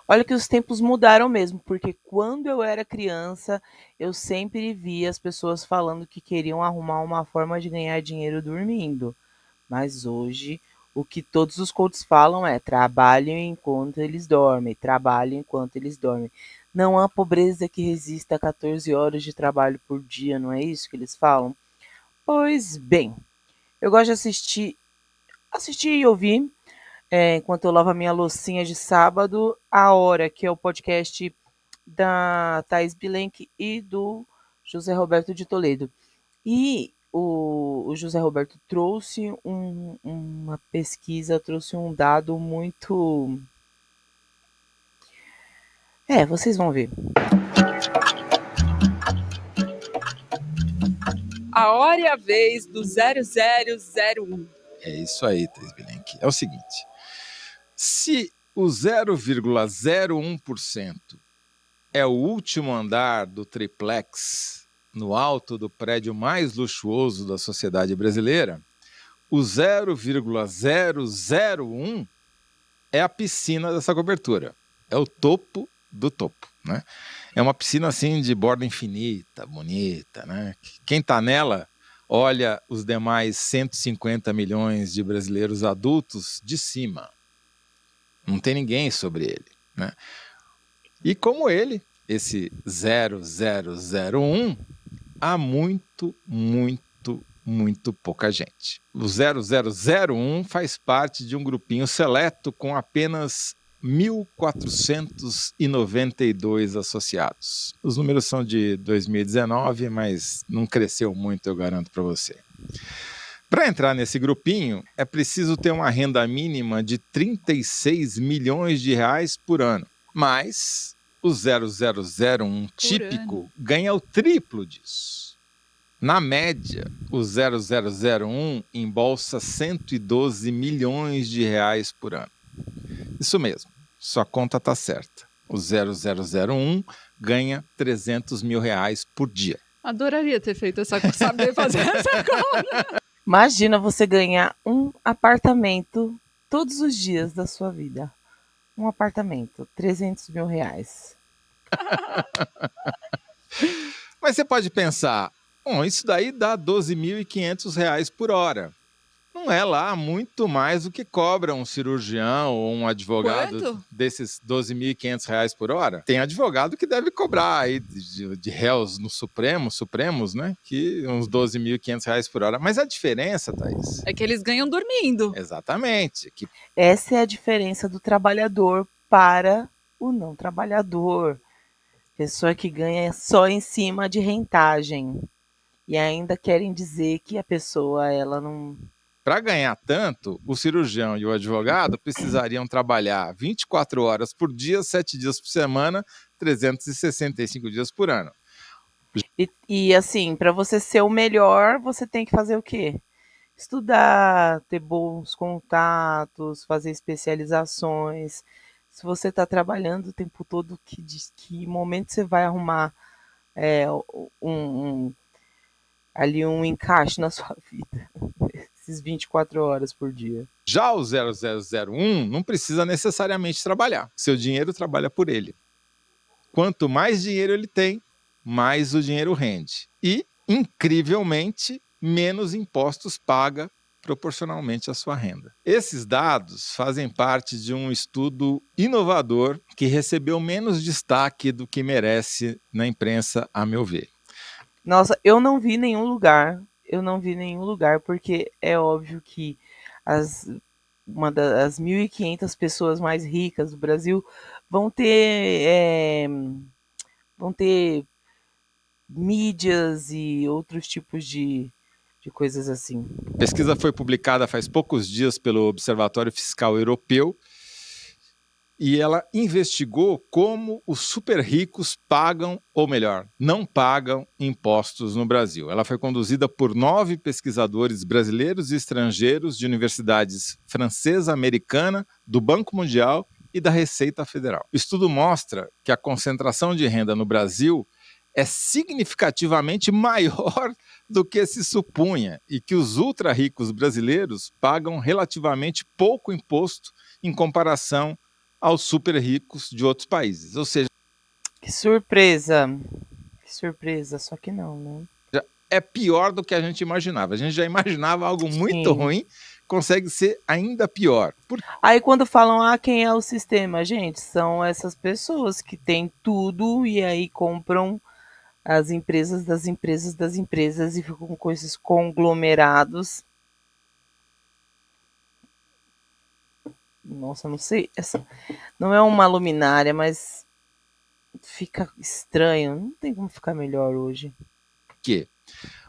Olha que os tempos mudaram mesmo, porque quando eu era criança, eu sempre via as pessoas falando que queriam arrumar uma forma de ganhar dinheiro dormindo. Mas hoje, o que todos os coaches falam é: trabalhem enquanto eles dormem, trabalhem enquanto eles dormem. Não há pobreza que resista a 14 horas de trabalho por dia, não é isso que eles falam? Pois bem, eu gosto de assistir e ouvir, enquanto eu lavo a minha loucinha de sábado, A Hora, que é o podcast da Thais Bilenque e do José Roberto de Toledo. E o José Roberto trouxe uma pesquisa, trouxe um dado muito. Vocês vão ver. A hora e a vez do 0001. É isso aí, Thais Bilenque. É o seguinte: se o 0,01% é o último andar do triplex no alto do prédio mais luxuoso da sociedade brasileira, o 0,001 é a piscina dessa cobertura. É o topo do topo, né? É uma piscina assim de borda infinita, bonita, né? Quem está nela olha os demais 150 milhões de brasileiros adultos de cima. Não tem ninguém sobre ele, né? E como ele, esse 0001, há muito pouca gente. O 0001 faz parte de um grupinho seleto com apenas 1.492 associados. Os números são de 2019, mas não cresceu muito, eu garanto para você. Para entrar nesse grupinho, é preciso ter uma renda mínima de 36 milhões de reais por ano. Mas o 0001 típico ganha o triplo disso. Na média, o 0001 embolsa 112 milhões de reais por ano. Isso mesmo, sua conta está certa. O 0001 ganha 300 mil reais por dia. Adoraria ter feito saber fazer essa conta. Imagina você ganhar um apartamento todos os dias da sua vida. Um apartamento, 300 mil reais. Mas você pode pensar, bom, isso daí dá 12.500 reais por hora. Não é lá muito mais do que cobra um cirurgião ou um advogado. Quanto? Desses 12.500 reais por hora. Tem advogado que deve cobrar aí de réus no Supremos, né? Que uns 12.500 reais por hora. Mas a diferença, Thaís... é que eles ganham dormindo. Exatamente. Essa é a diferença do trabalhador para o não trabalhador. Pessoa que ganha só em cima de rentagem. E ainda querem dizer que a pessoa, ela não... Para ganhar tanto, o cirurgião e o advogado precisariam trabalhar 24 horas por dia, 7 dias por semana, 365 dias por ano. E assim, para você ser o melhor, você tem que fazer o quê? Estudar, ter bons contatos, fazer especializações. Se você está trabalhando o tempo todo, que momento você vai arrumar ali um encaixe na sua vida? Esses 24 horas por dia. Já o 0001 não precisa necessariamente trabalhar. Seu dinheiro trabalha por ele. Quanto mais dinheiro ele tem, mais o dinheiro rende. E, incrivelmente, menos impostos paga proporcionalmente à sua renda. Esses dados fazem parte de um estudo inovador que recebeu menos destaque do que merece na imprensa, a meu ver. Nossa, eu não vi nenhum lugar, porque é óbvio que uma das 1.500 pessoas mais ricas do Brasil vão ter mídias e outros tipos de coisas assim. A pesquisa foi publicada faz poucos dias pelo Observatório Fiscal Europeu e ela investigou como os super ricos pagam, ou melhor, não pagam impostos no Brasil. Ela foi conduzida por 9 pesquisadores brasileiros e estrangeiros de universidades francesa, americana, do Banco Mundial e da Receita Federal. O estudo mostra que a concentração de renda no Brasil é significativamente maior do que se supunha e que os ultra-ricos brasileiros pagam relativamente pouco imposto em comparação aos super ricos de outros países. Ou seja, Que surpresa! Que surpresa, só que não, né? é pior do que a gente imaginava. A gente já imaginava algo muito Sim. ruim, consegue ser ainda pior. Aí quando falam, quem é o sistema? Gente, são essas pessoas que têm tudo e aí compram as empresas das empresas das empresas e ficam com esses conglomerados. Nossa, não sei, essa não é uma luminária, mas fica estranho. Não tem como ficar melhor hoje. Que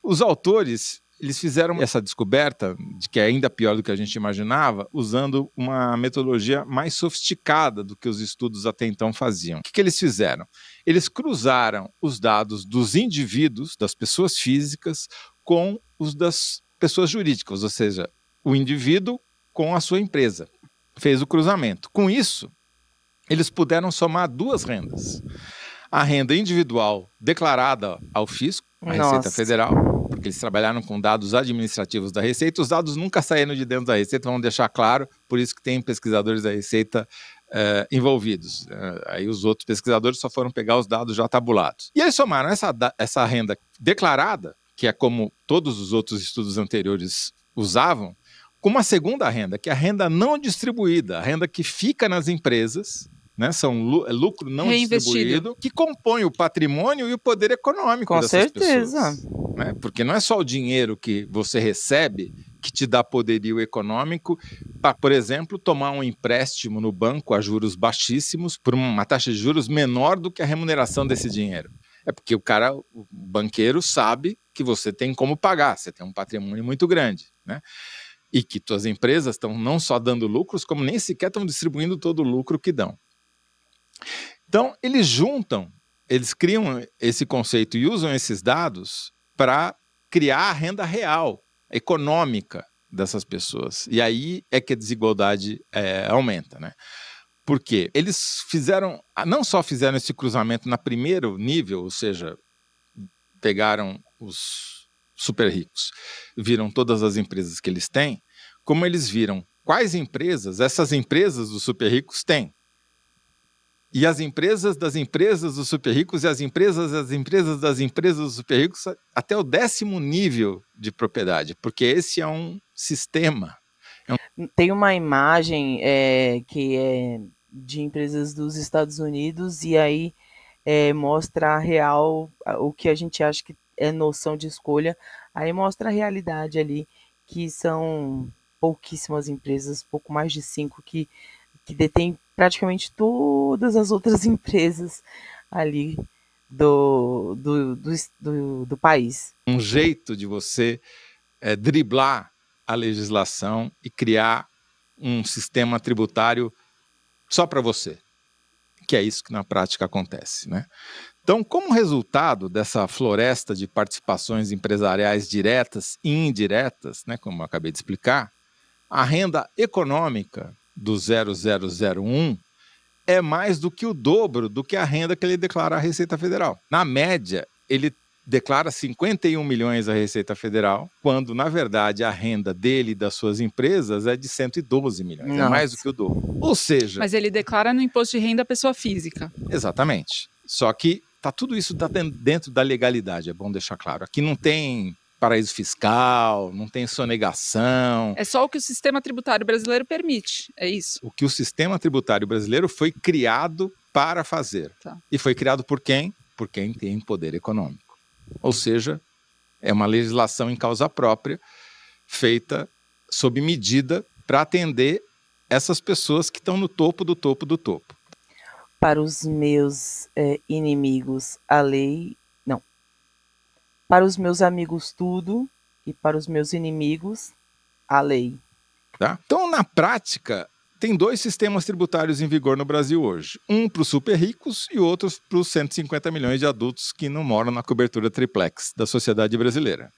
os autores, eles fizeram essa descoberta de que é ainda pior do que a gente imaginava, usando uma metodologia mais sofisticada do que os estudos até então faziam. O que eles fizeram? Eles cruzaram os dados dos indivíduos, das pessoas físicas, com os das pessoas jurídicas, ou seja, o indivíduo com a sua empresa. Fez o cruzamento. Com isso, eles puderam somar duas rendas. A renda individual declarada ao fisco, a Receita Federal, porque eles trabalharam com dados administrativos da Receita. Os dados nunca saíram de dentro da Receita, vamos deixar claro, por isso que tem pesquisadores da Receita envolvidos. Aí os outros pesquisadores só foram pegar os dados já tabulados. E eles somaram essa renda declarada, que é como todos os outros estudos anteriores usavam, com uma segunda renda, que é a renda não distribuída, a renda que fica nas empresas, né, são lucro não distribuído, que compõe o patrimônio e o poder econômico dessas pessoas. Né? Porque não é só o dinheiro que você recebe que te dá poderio econômico para, por exemplo, tomar um empréstimo no banco a juros baixíssimos por uma taxa de juros menor do que a remuneração desse dinheiro. É porque o banqueiro sabe que você tem como pagar, você tem um patrimônio muito grande, né? E que suas empresas estão não só dando lucros, como nem sequer estão distribuindo todo o lucro que dão. Então, eles criam esse conceito e usam esses dados para criar a renda real, econômica dessas pessoas. E aí é que a desigualdade aumenta, né? Porque eles não só fizeram esse cruzamento no primeiro nível, ou seja, pegaram os super ricos, viram todas as empresas que eles têm, como eles viram quais empresas essas empresas dos super ricos têm. E as empresas das empresas dos super ricos e as empresas das empresas das empresas dos super ricos até o 10º nível de propriedade, porque esse é um sistema. Tem uma imagem que é de empresas dos Estados Unidos e aí mostra a real, o que a gente acha que é noção de escolha, aí mostra a realidade ali, que são pouquíssimas empresas, pouco mais de 5 que detêm praticamente todas as outras empresas ali do país. Um jeito de você driblar a legislação e criar um sistema tributário só para você, que é isso que na prática acontece, né? Então, como resultado dessa floresta de participações empresariais diretas e indiretas, né, como eu acabei de explicar, a renda econômica do 0001 é mais do que o dobro do que a renda que ele declara à Receita Federal. Na média, ele declara 51 milhões à Receita Federal, quando, na verdade, a renda dele e das suas empresas é de 112 milhões. Nossa. É mais do que o dobro. Ou seja... Mas ele declara no imposto de renda pessoa física. Exatamente. Só que tudo isso está dentro da legalidade, é bom deixar claro. Aqui não tem paraíso fiscal, não tem sonegação. É só o que o sistema tributário brasileiro permite, é isso? O que o sistema tributário brasileiro foi criado para fazer. Tá. E foi criado por quem? Por quem tem poder econômico. Ou seja, é uma legislação em causa própria, feita sob medida para atender essas pessoas que estão no topo do topo do topo. Para os meus inimigos, a lei... Não. Para os meus amigos, tudo. E para os meus inimigos, a lei. Tá? Então, na prática, tem 2 sistemas tributários em vigor no Brasil hoje. Um para os super ricos e outro para os 150 milhões de adultos que não moram na cobertura triplex da sociedade brasileira.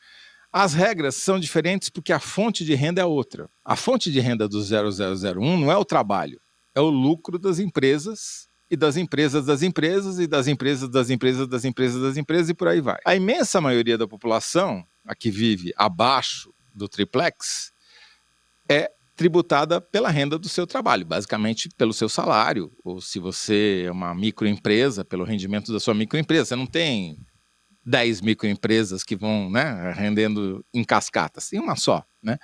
As regras são diferentes porque a fonte de renda é outra. A fonte de renda do 0001 não é o trabalho, é o lucro das empresas e das empresas das empresas e das empresas das empresas das empresas das empresas e por aí vai. A imensa maioria da população, a que vive abaixo do triplex, é tributada pela renda do seu trabalho, basicamente pelo seu salário, ou se você é uma microempresa, pelo rendimento da sua microempresa. Você não tem 10 microempresas que vão, né, rendendo em cascatas, tem uma só, né?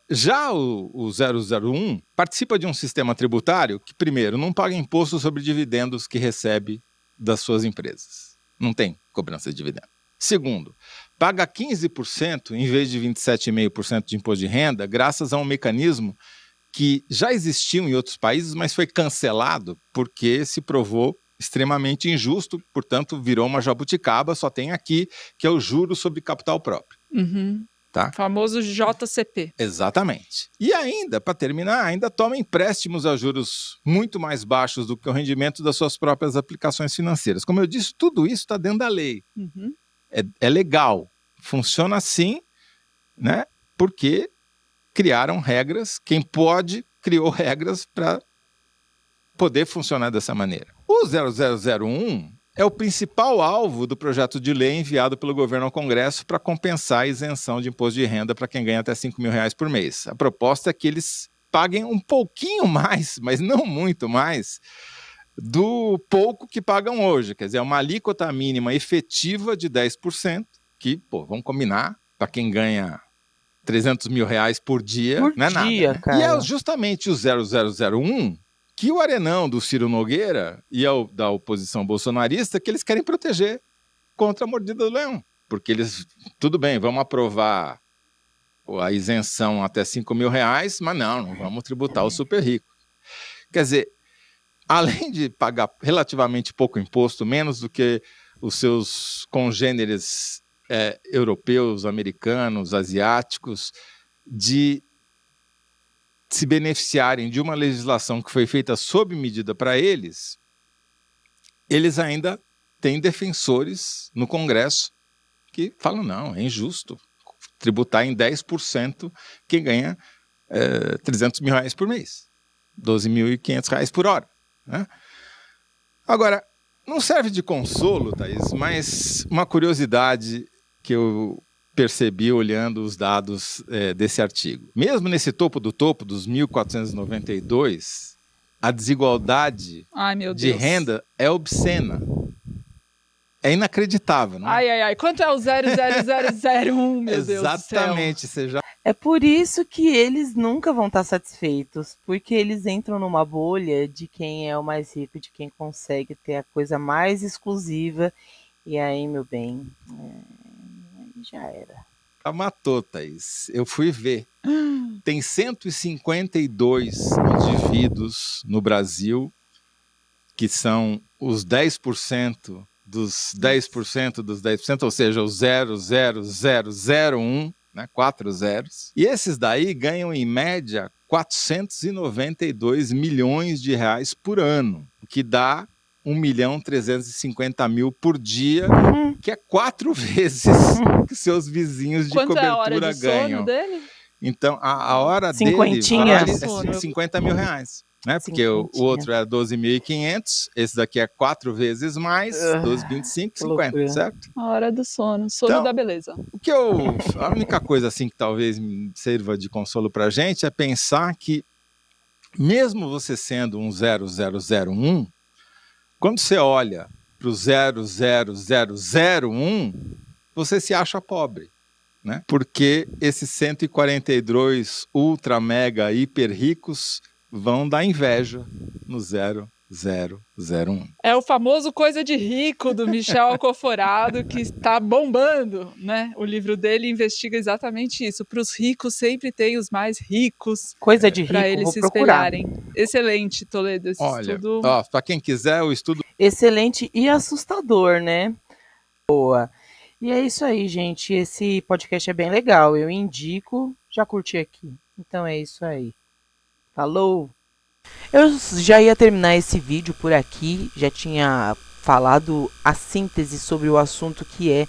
Já o 001 participa de um sistema tributário que, primeiro, não paga imposto sobre dividendos que recebe das suas empresas. Não tem cobrança de dividendo. Segundo, paga 15% em vez de 27,5% de imposto de renda, graças a um mecanismo que já existiu em outros países, mas foi cancelado porque se provou extremamente injusto, portanto, virou uma jabuticaba, só tem aqui, que é o juro sobre capital próprio. Uhum. Tá? Famoso JCP. Exatamente. E ainda, para terminar, ainda toma empréstimos a juros muito mais baixos do que o rendimento das suas próprias aplicações financeiras. Como eu disse, tudo isso está dentro da lei. Uhum. É legal. Funciona assim, né? Porque criaram regras. Quem pode, criou regras para poder funcionar dessa maneira. O 0001 é o principal alvo do projeto de lei enviado pelo governo ao Congresso para compensar a isenção de imposto de renda para quem ganha até R$5.000 por mês. A proposta é que eles paguem um pouquinho mais, mas não muito mais, do pouco que pagam hoje. Quer dizer, uma alíquota mínima efetiva de 10%, que, vamos combinar, para quem ganha R$300.000 por dia, Por não é dia, nada. Né? cara. E é justamente o 0001 que o arenão do Ciro Nogueira e da oposição bolsonarista que eles querem proteger contra a mordida do leão. Porque eles, tudo bem, vamos aprovar a isenção até R$5.000, mas não vamos tributar o super rico. Quer dizer, além de pagar relativamente pouco imposto, menos do que os seus congêneres europeus, americanos, asiáticos, de se beneficiarem de uma legislação que foi feita sob medida para eles, eles ainda têm defensores no Congresso que falam, não, é injusto tributar em 10% quem ganha R$300.000 por mês, R$12.500 por hora. Né? Agora, não serve de consolo, Thaís, mas uma curiosidade que eu percebi olhando os dados desse artigo. Mesmo nesse topo dos 1.492, a desigualdade de renda é obscena. É inacreditável, não é? Ai. Quanto é o 00001, meu Deus do céu? Exatamente. É por isso que eles nunca vão estar satisfeitos, porque eles entram numa bolha de quem é o mais rico, de quem consegue ter a coisa mais exclusiva. E aí, meu bem, já era. Matou, Thaís. Eu fui ver. Tem 152 indivíduos no Brasil que são os 10% dos 10% dos 10%, ou seja, os 0,0001, né, 4 zeros. E esses daí ganham, em média, R$492 milhões por ano, o que dá 1.350.000 por dia, que é 4 vezes que seus vizinhos de cobertura é a hora de ganham. Sono dele? Então, a hora dele vale R$50.000. Né? Porque o outro é 12.500, esse daqui é 4 vezes mais, 12,25, 50, certo? A hora do sono então, da beleza. A única coisa assim que talvez me sirva de consolo pra gente é pensar que, mesmo você sendo um 0001, quando você olha para o 00001, você se acha pobre. Né? Porque esses 142 ultra, mega, hiper ricos vão dar inveja no 0001. É o famoso Coisa de Rico, do Michel Alcoforado, que está bombando, né? O livro dele investiga exatamente isso. Para os ricos sempre tem os mais ricos. Coisa de rico, para eles vou se procurar. espelharem. Excelente, Toledo, esse estudo. Para quem quiser, o estudo... Excelente e assustador, né? Boa. E é isso aí, gente. Esse podcast é bem legal. Eu indico, já curti aqui. Então é isso aí. Falou! Eu já ia terminar esse vídeo por aqui. Já tinha falado a síntese sobre o assunto que é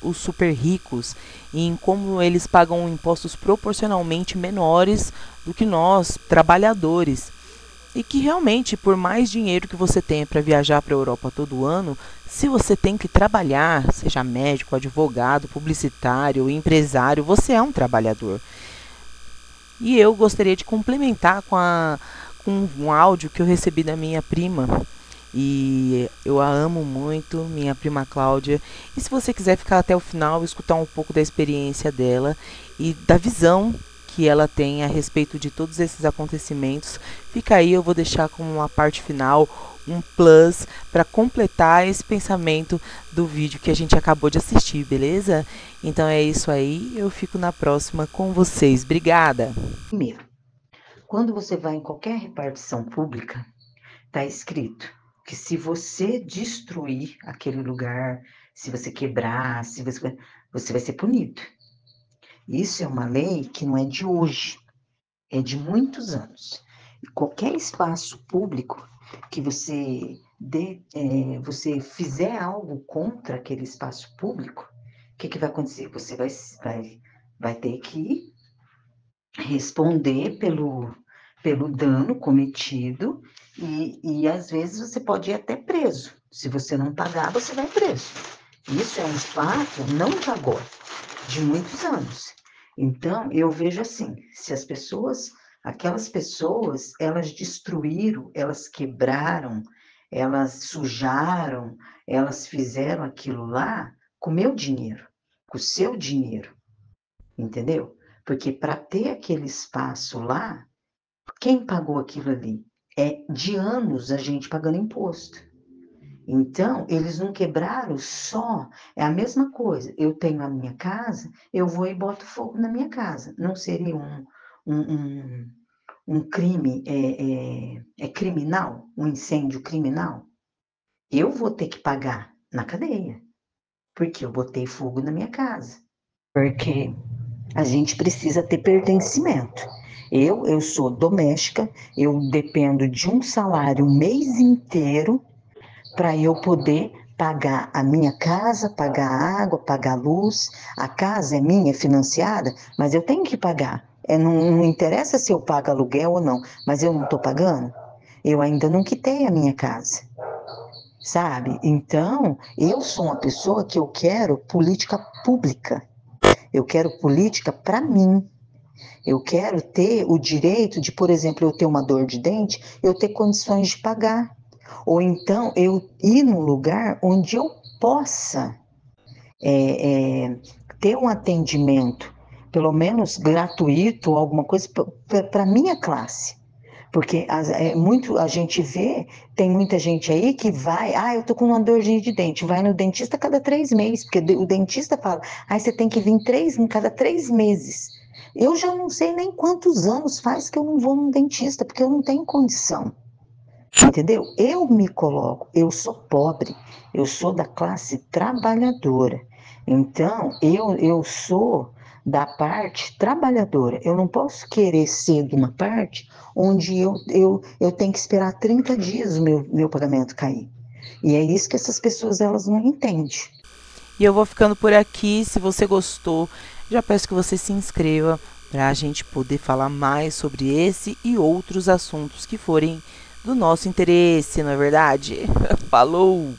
os super ricos e em como eles pagam impostos proporcionalmente menores do que nós, trabalhadores. E que realmente, por mais dinheiro que você tenha para viajar para a Europa todo ano, se você tem que trabalhar, seja médico, advogado, publicitário, empresário, você é um trabalhador. E eu gostaria de complementar com um áudio que eu recebi da minha prima. E eu a amo muito, minha prima Cláudia. E se você quiser ficar até o final, escutar um pouco da experiência dela e da visão que ela tem a respeito de todos esses acontecimentos, fica aí, eu vou deixar como uma parte final, um plus, para completar esse pensamento do vídeo que a gente acabou de assistir, beleza? Então é isso aí, eu fico na próxima com vocês. Obrigada! Primeiro, quando você vai em qualquer repartição pública, está escrito que se você destruir aquele lugar, se você quebrar, você vai ser punido. Isso é uma lei que não é de hoje, é de muitos anos. E qualquer espaço público que você você fizer algo contra aquele espaço público, o que vai acontecer? Você vai ter que responder pelo dano cometido e às vezes você pode ir até preso. Se você não pagar, você vai preso. Isso é um fato, não de agora, de muitos anos. Então, eu vejo assim, se as pessoas, aquelas pessoas, elas destruíram, elas quebraram, elas sujaram, elas fizeram aquilo lá com o meu dinheiro, com o seu dinheiro, entendeu? Porque para ter aquele espaço lá, quem pagou aquilo ali? É de anos a gente pagando imposto. Então, eles não quebraram só, é a mesma coisa. Eu tenho a minha casa, eu vou e boto fogo na minha casa. Não seria um crime criminal? Um incêndio criminal? Eu vou ter que pagar na cadeia, porque eu botei fogo na minha casa. Porque a gente precisa ter pertencimento. Eu sou doméstica, eu dependo de um salário o mês inteiro para eu poder pagar a minha casa, pagar a água, pagar a luz. A casa é minha, é financiada, mas eu tenho que pagar. Não interessa se eu pago aluguel ou não, mas eu não estou pagando. Eu ainda não quitei a minha casa, sabe? Então, eu sou uma pessoa que eu quero política pública. Eu quero política para mim. Eu quero ter o direito de, por exemplo, eu ter uma dor de dente, eu ter condições de pagar. Ou então eu ir num lugar onde eu possa ter um atendimento, pelo menos gratuito, ou alguma coisa para a minha classe. Porque a gente vê, tem muita gente aí que vai, eu tô com uma dor de dente, vai no dentista cada 3 meses, porque o dentista fala, você tem que vir cada 3 meses. Eu já não sei nem quantos anos faz que eu não vou num dentista, porque eu não tenho condição. Entendeu? Eu me coloco, eu sou pobre, eu sou da classe trabalhadora. Então, eu sou da parte trabalhadora. Eu não posso querer ser de uma parte onde eu tenho que esperar 30 dias o meu pagamento cair. E é isso que essas pessoas elas não entendem. E eu vou ficando por aqui. Se você gostou, já peço que você se inscreva para a gente poder falar mais sobre esse e outros assuntos que forem do nosso interesse, não é verdade? Falou!